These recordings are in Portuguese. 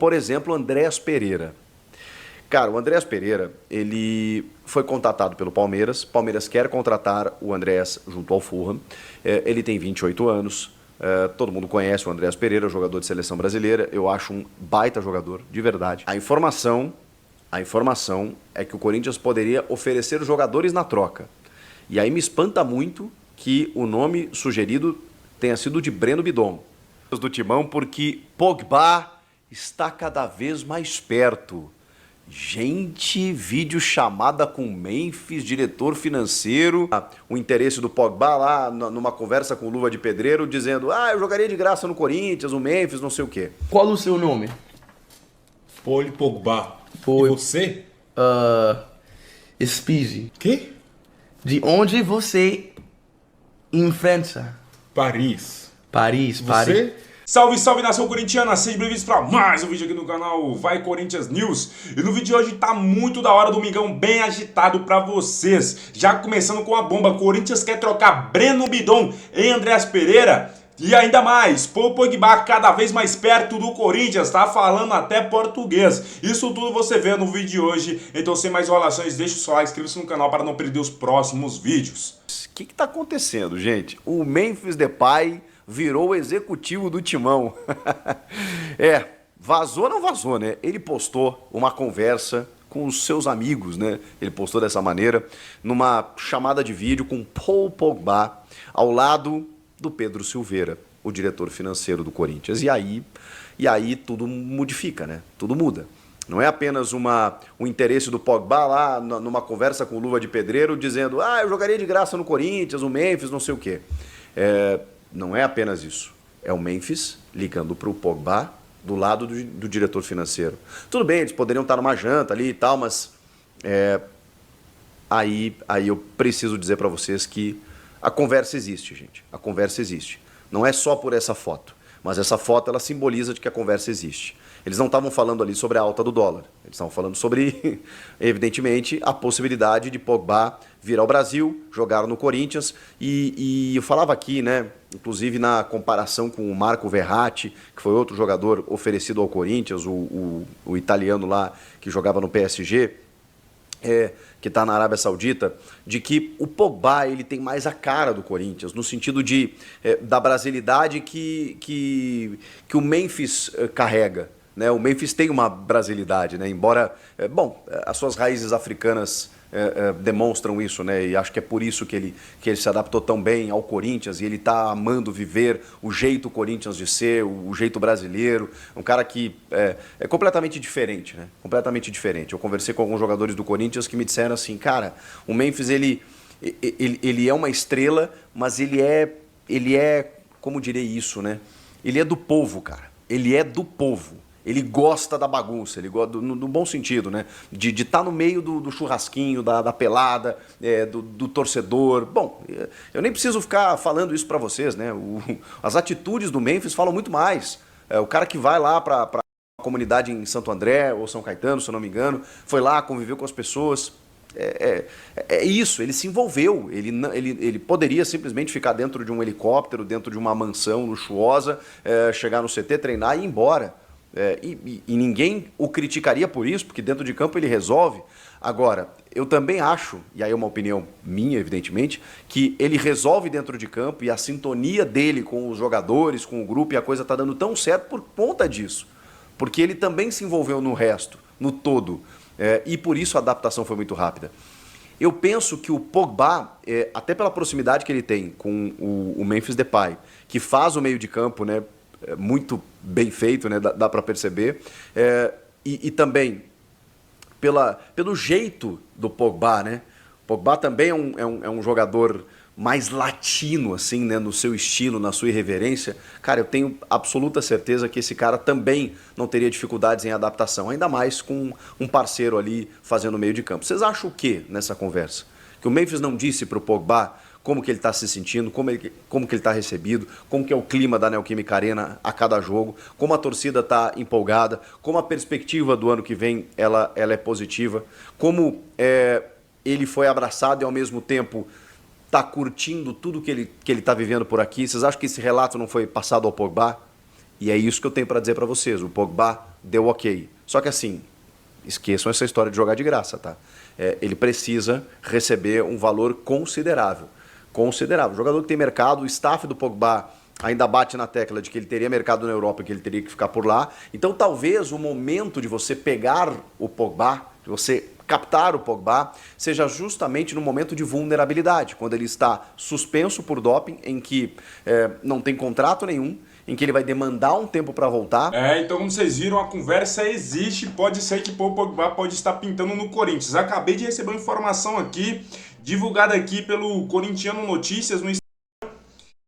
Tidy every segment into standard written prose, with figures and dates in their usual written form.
Por exemplo, o Andréas Pereira. Cara, o Andréas Pereira, ele foi contatado pelo Palmeiras. Palmeiras quer contratar o Andréas junto ao Fulham. Ele tem 28 anos. Todo mundo conhece o Andréas Pereira, jogador de seleção brasileira. Eu acho um baita jogador, de verdade. A informação é que o Corinthians poderia oferecer jogadores na troca. E aí me espanta muito que o nome sugerido tenha sido de Breno Bidon, do Timão, porque Pogba está cada vez mais perto. Gente, vídeo chamada com Memphis, diretor financeiro, o interesse do Pogba lá numa conversa com Luva de Pedreiro, dizendo, eu jogaria de graça no Corinthians, o Memphis, não sei o quê. Qual o seu nome? Paul Pogba. Paul. E você? Speedy. Que? De onde você em França? Paris. Paris. Você? Salve, salve nação corintiana, sejam bem-vindos para mais um vídeo aqui no canal Vai Corinthians News. E no vídeo de hoje tá muito da hora, domingão bem agitado para vocês. Já começando com a bomba, Corinthians quer trocar Breno Bidon em Andréas Pereira. E ainda mais, Paul Pogba cada vez mais perto do Corinthians, tá falando até português. Isso tudo você vê no vídeo de hoje. Então sem mais enrolações, deixa o seu like, inscreva-se no canal para não perder os próximos vídeos. O que tá acontecendo, gente? O Memphis Depay virou o executivo do Timão. Vazou ou não vazou, né? Ele postou uma conversa com os seus amigos, né? Ele postou dessa maneira, numa chamada de vídeo com Paul Pogba, ao lado do Pedro Silveira, o diretor financeiro do Corinthians. E aí tudo modifica, né? Tudo muda. Não é apenas o interesse do Pogba lá numa conversa com Luva de Pedreiro, dizendo, eu jogaria de graça no Corinthians, o Memphis, não sei o quê. Não é apenas isso. É o Memphis ligando para o Pogba do lado do diretor financeiro. Tudo bem, eles poderiam estar numa janta ali e tal, mas aí eu preciso dizer para vocês que a conversa existe, gente. A conversa existe. Não é só por essa foto, mas essa foto ela simboliza de que a conversa existe. Eles não estavam falando ali sobre a alta do dólar. Eles estavam falando sobre, evidentemente, a possibilidade de Pogba vir ao Brasil, jogar no Corinthians. E eu falava aqui, né, inclusive na comparação com o Marco Verratti, que foi outro jogador oferecido ao Corinthians, o italiano lá que jogava no PSG, que está na Arábia Saudita, de que o Pogba ele tem mais a cara do Corinthians, no sentido da brasilidade que o Memphis carrega. Né? O Memphis tem uma brasilidade, né? Embora, as suas raízes africanas demonstram isso, né? E acho que é por isso que ele se adaptou tão bem ao Corinthians e ele está amando viver o jeito Corinthians de ser, o jeito brasileiro, um cara que é completamente diferente, né? Completamente diferente. Eu conversei com alguns jogadores do Corinthians que me disseram assim, cara, o Memphis ele é uma estrela, mas ele é, como direi isso, né? Ele é do povo, cara. Ele é do povo. Ele gosta da bagunça, ele gosta no bom sentido, né? De estar no meio do churrasquinho, da pelada, do torcedor. Bom, eu nem preciso ficar falando isso para vocês, né? As atitudes do Memphis falam muito mais. O cara que vai lá para a comunidade em Santo André ou São Caetano, se eu não me engano, foi lá, conviveu com as pessoas. É isso, ele se envolveu, ele poderia simplesmente ficar dentro de um helicóptero, dentro de uma mansão luxuosa, chegar no CT, treinar e ir embora. E ninguém o criticaria por isso, porque dentro de campo ele resolve. Agora, eu também acho, e aí é uma opinião minha, evidentemente, que ele resolve dentro de campo e a sintonia dele com os jogadores, com o grupo, e a coisa está dando tão certo por conta disso. Porque ele também se envolveu no resto, no todo. E por isso a adaptação foi muito rápida. Eu penso que o Pogba, até pela proximidade que ele tem com o Memphis Depay, que faz o meio de campo, né, muito bem feito, né, dá para perceber, e também pelo jeito do Pogba, né? Pogba também é um jogador mais latino, assim, né, no seu estilo, na sua irreverência. Cara, eu tenho absoluta certeza que esse cara também não teria dificuldades em adaptação, ainda mais com um parceiro ali fazendo o meio de campo. Vocês acham o quê nessa conversa? Que o Memphis não disse para o Pogba como que ele está se sentindo, como que ele está recebido, como que é o clima da Neoquímica Arena a cada jogo, como a torcida está empolgada, como a perspectiva do ano que vem ela é positiva, como ele foi abraçado e ao mesmo tempo está curtindo tudo que ele está vivendo por aqui. Vocês acham que esse relato não foi passado ao Pogba? E é isso que eu tenho para dizer para vocês. O Pogba deu ok. Só que assim, esqueçam essa história de jogar de graça, tá? Ele precisa receber um valor considerável. Considerável. O jogador que tem mercado, o staff do Pogba ainda bate na tecla de que ele teria mercado na Europa, que ele teria que ficar por lá. Então talvez o momento de você pegar o Pogba, de você captar o Pogba, seja justamente no momento de vulnerabilidade, quando ele está suspenso por doping, em que não tem contrato nenhum, em que ele vai demandar um tempo para voltar. Então como vocês viram, a conversa existe, pode ser que o Pogba pode estar pintando no Corinthians. Acabei de receber uma informação aqui, divulgada aqui pelo Corintiano Notícias no Instagram,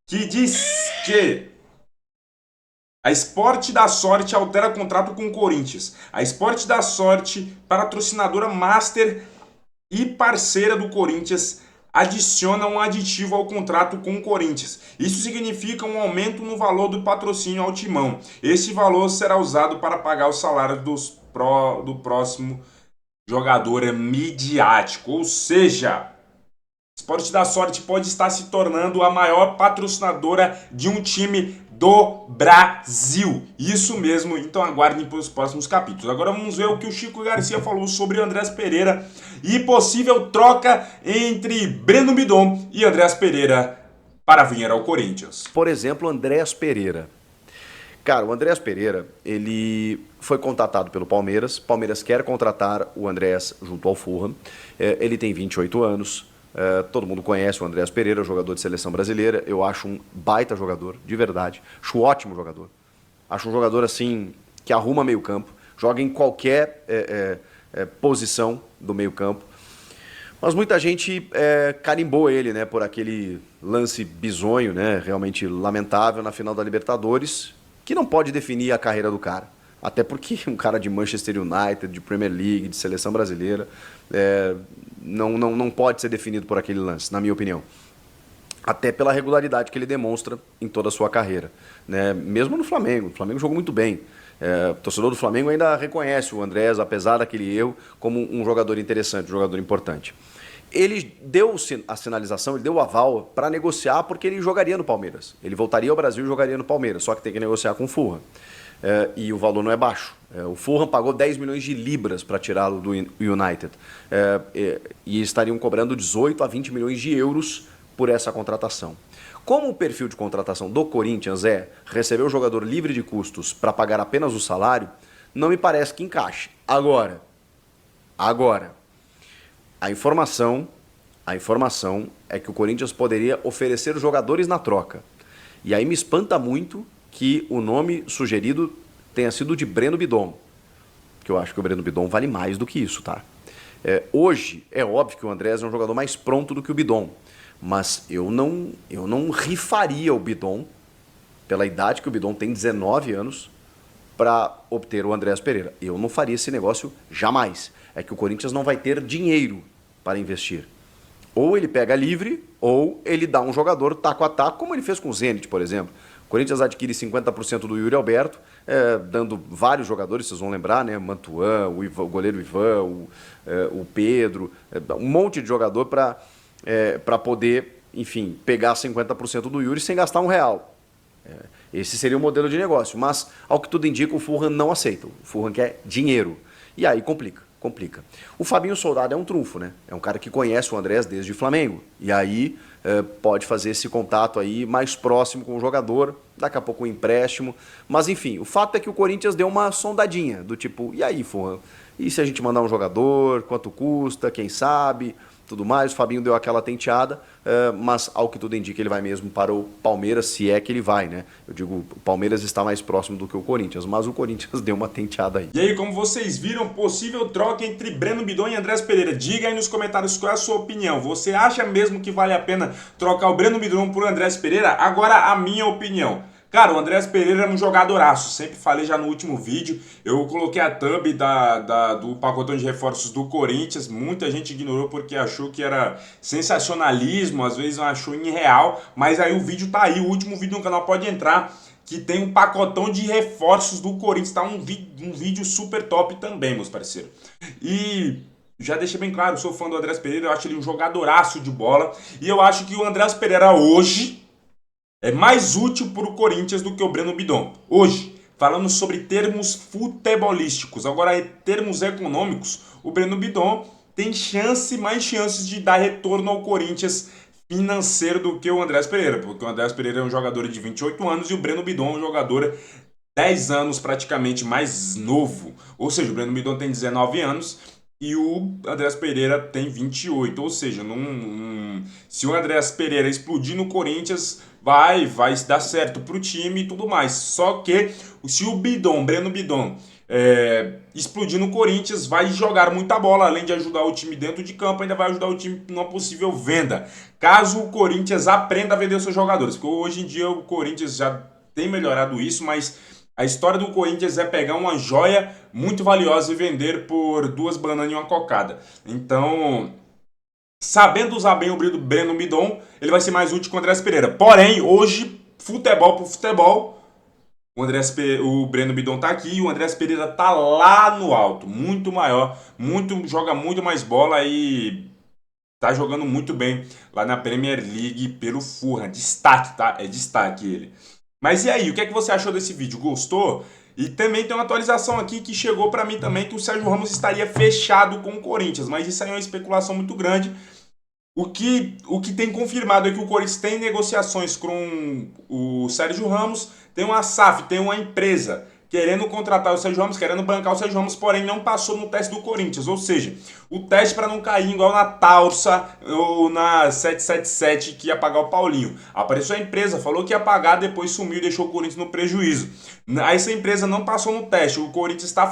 que diz que a Sport da Sorte altera contrato com o Corinthians. A Sport da Sorte, patrocinadora master e parceira do Corinthians, adiciona um aditivo ao contrato com o Corinthians. Isso significa um aumento no valor do patrocínio ao Timão. Esse valor será usado para pagar o salário do próximo jogador midiático. Ou seja, Sport da Sorte pode estar se tornando a maior patrocinadora de um time do Brasil. Isso mesmo, então aguardem para os próximos capítulos. Agora vamos ver o que o Chico Garcia falou sobre Andreas Pereira e possível troca entre Breno Bidon e Andreas Pereira para vir ao Corinthians. Por exemplo, Andreas Pereira. Cara, o Andreas Pereira, ele foi contatado pelo Palmeiras. Palmeiras quer contratar o Andreas junto ao Fulham. Ele tem 28 anos. Todo mundo conhece o Andreas Pereira, jogador de seleção brasileira. Eu acho um baita jogador, de verdade. Acho um ótimo jogador. Acho um jogador assim que arruma meio campo, joga em qualquer posição do meio campo. Mas muita gente carimbou ele, né, por aquele lance bizonho, né, realmente lamentável na final da Libertadores, que não pode definir a carreira do cara. Até porque um cara de Manchester United, de Premier League, de seleção brasileira, não pode ser definido por aquele lance, na minha opinião. Até pela regularidade que ele demonstra em toda a sua carreira, né? Mesmo no Flamengo. O Flamengo jogou muito bem. O torcedor do Flamengo ainda reconhece o Andrés, apesar daquele erro, como um jogador interessante, um jogador importante. Ele deu a sinalização, ele deu o aval para negociar porque ele jogaria no Palmeiras. Ele voltaria ao Brasil e jogaria no Palmeiras, só que tem que negociar com o Fulham. E o valor não é baixo. O Fulham pagou 10 milhões de libras para tirá-lo do United. E estariam cobrando 18 a 20 milhões de euros por essa contratação. Como o perfil de contratação do Corinthians receber o jogador livre de custos para pagar apenas o salário, não me parece que encaixe. Agora, a informação é que o Corinthians poderia oferecer jogadores na troca. E aí me espanta muito que o nome sugerido tenha sido de Breno Bidon, que eu acho que o Breno Bidon vale mais do que isso, tá? Hoje, é óbvio que o Andrés é um jogador mais pronto do que o Bidon, mas eu não rifaria o Bidon, pela idade que o Bidon tem, 19 anos, para obter o Andreas Pereira. Eu não faria esse negócio jamais. É que o Corinthians não vai ter dinheiro para investir. Ou ele pega livre, ou ele dá um jogador taco a taco, como ele fez com o Zenit, por exemplo. O Corinthians adquire 50% do Yuri Alberto, dando vários jogadores, vocês vão lembrar, né? Mantuan, o goleiro Ivan, o Pedro, um monte de jogador para poder, enfim, pegar 50% do Yuri sem gastar R$1. Esse seria o modelo de negócio, mas ao que tudo indica o Fulham não aceita, o Fulham quer dinheiro, e aí complica. O Fabinho Soldado é um trunfo, né? É um cara que conhece o Andrés desde o Flamengo, e aí pode fazer esse contato aí mais próximo com o jogador, daqui a pouco um empréstimo, mas enfim, o fato é que o Corinthians deu uma sondadinha, do tipo, e aí, Fulham, e se a gente mandar um jogador, quanto custa, quem sabe, tudo mais. O Fabinho deu aquela tenteada, mas ao que tudo indica ele vai mesmo para o Palmeiras, se é que ele vai, né? Eu digo, o Palmeiras está mais próximo do que o Corinthians, mas o Corinthians deu uma tenteada aí. E aí, como vocês viram, possível troca entre Breno Bidon e Andreas Pereira. Diga aí nos comentários qual é a sua opinião. Você acha mesmo que vale a pena trocar o Breno Bidon por Andreas Pereira? Agora a minha opinião. Cara, o Andreas Pereira é um jogadoraço, sempre falei já no último vídeo, eu coloquei a thumb do pacotão de reforços do Corinthians, muita gente ignorou porque achou que era sensacionalismo, às vezes achou irreal, mas aí o vídeo tá aí, o último vídeo no canal pode entrar, que tem um pacotão de reforços do Corinthians, tá um vídeo super top também, meus parceiros. E já deixei bem claro, eu sou fã do Andreas Pereira, eu acho ele um jogadoraço de bola, e eu acho que o Andreas Pereira hoje é mais útil para o Corinthians do que o Breno Bidon. Hoje, falando sobre termos futebolísticos. Agora, em termos econômicos, o Breno Bidon tem mais chances de dar retorno ao Corinthians financeiro do que o Andrés Pereira, porque o Andrés Pereira é um jogador de 28 anos e o Breno Bidon é um jogador 10 anos praticamente mais novo. Ou seja, o Breno Bidon tem 19 anos e o Andrés Pereira tem 28. Ou seja, se o Andrés Pereira explodir no Corinthians, vai dar certo pro time e tudo mais. Só que se o Breno Bidon explodir no Corinthians, vai jogar muita bola, além de ajudar o time dentro de campo, ainda vai ajudar o time numa possível venda. Caso o Corinthians aprenda a vender os seus jogadores, porque hoje em dia o Corinthians já tem melhorado isso, mas a história do Corinthians é pegar uma joia muito valiosa e vender por 2 bananas e uma cocada. Então, sabendo usar bem o Breno Bidon, ele vai ser mais útil que o Andrés Pereira. Porém, hoje, futebol por futebol, o Breno Bidon tá aqui e o Andrés Pereira tá lá no alto, muito maior, joga muito mais bola e tá jogando muito bem lá na Premier League pelo Fulham. Destaque, tá? É destaque ele. Mas e aí, o que é que você achou desse vídeo? Gostou? E também tem uma atualização aqui que chegou pra mim também, que o Sérgio Ramos estaria fechado com o Corinthians, mas isso aí é uma especulação muito grande. O que tem confirmado é que o Corinthians tem negociações com o Sérgio Ramos, tem uma SAF, tem uma empresa querendo contratar o Sérgio Ramos, querendo bancar o Sérgio Ramos, porém não passou no teste do Corinthians. Ou seja, o teste para não cair igual na Taursa ou na 777 que ia pagar o Paulinho. Apareceu a empresa, falou que ia pagar, depois sumiu e deixou o Corinthians no prejuízo. Essa empresa não passou no teste, o Corinthians está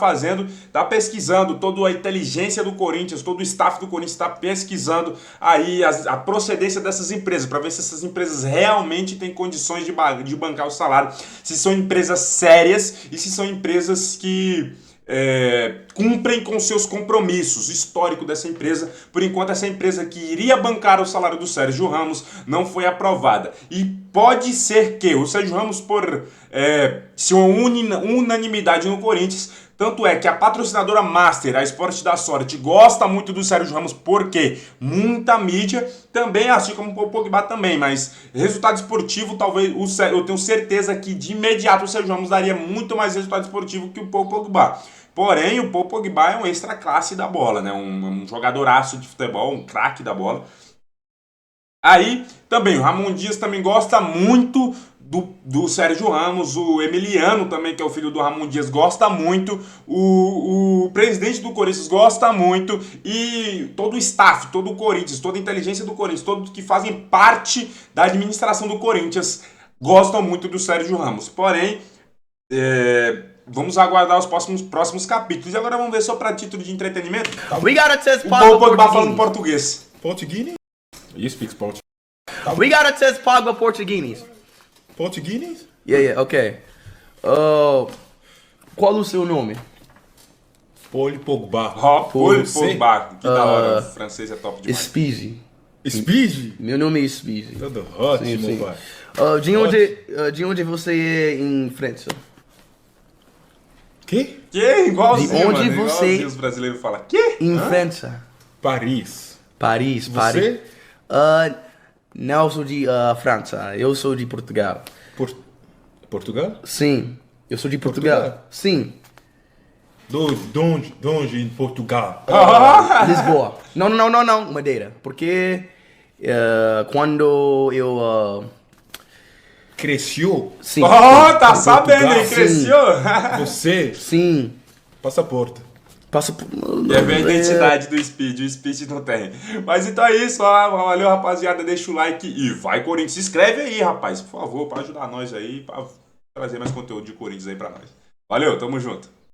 pesquisando, toda a inteligência do Corinthians, todo o staff do Corinthians está pesquisando aí a procedência dessas empresas, para ver se essas empresas realmente têm condições de bancar o salário, se são empresas sérias e se são empresas que cumprem com seus compromissos. Histórico dessa empresa, por enquanto essa empresa que iria bancar o salário do Sérgio Ramos não foi aprovada. E pode ser que o Sérgio Ramos, por ser uma unanimidade no Corinthians, tanto é que a patrocinadora Master, a Esporte da Sorte, gosta muito do Sérgio Ramos porque muita mídia, também assim como o Pogba também, mas resultado esportivo, talvez eu tenho certeza que de imediato o Sérgio Ramos daria muito mais resultado esportivo que o Pogba. Porém, o Pogba é um extra classe da bola, né? Um jogadoraço de futebol, um craque da bola. Aí, também, o Ramon Dias também gosta muito do Sérgio Ramos, o Emiliano também, que é o filho do Ramon Dias, gosta muito, o presidente do Corinthians gosta muito, e todo o staff, todo o Corinthians, toda a inteligência do Corinthians, todos que fazem parte da administração do Corinthians, gostam muito do Sérgio Ramos. Porém, vamos aguardar os próximos capítulos. E agora vamos ver só para título de entretenimento. We gotta test O Pogba Pogba falando Portuguese. português. Portuguese? You speak Portuguese? We gotta test Pogba Portuguese. Portuguese? Yeah, okay. Qual o seu nome? Paul Pogba. Pogba. Que da hora. O francês é top demais. Speedy. Speed? Meu nome é Speedy. Tudo ótimo, Sim. pai. De onde você é em França? Que? Que? Igualzinho, De onde mano. você- Igualzinho os brasileiros falam. Que? Em França. Paris. Paris. Você? Não sou de França, eu sou de Portugal. Portugal? Sim, eu sou de Portugal. Portugal? Sim, Donde em Portugal? Lisboa. Não, Madeira. Porque quando eu... Cresceu? sim, Tá sabendo, hein? Sim. Cresceu. Você? sim, Passaporte. passo por... Quer ver a identidade do Speed, o Speed não tem. Mas então é isso, ó. Valeu, rapaziada. Deixa o like e vai, Corinthians. Se inscreve aí, rapaz, por favor, para ajudar nós aí, para trazer mais conteúdo de Corinthians aí pra nós. Valeu, tamo junto.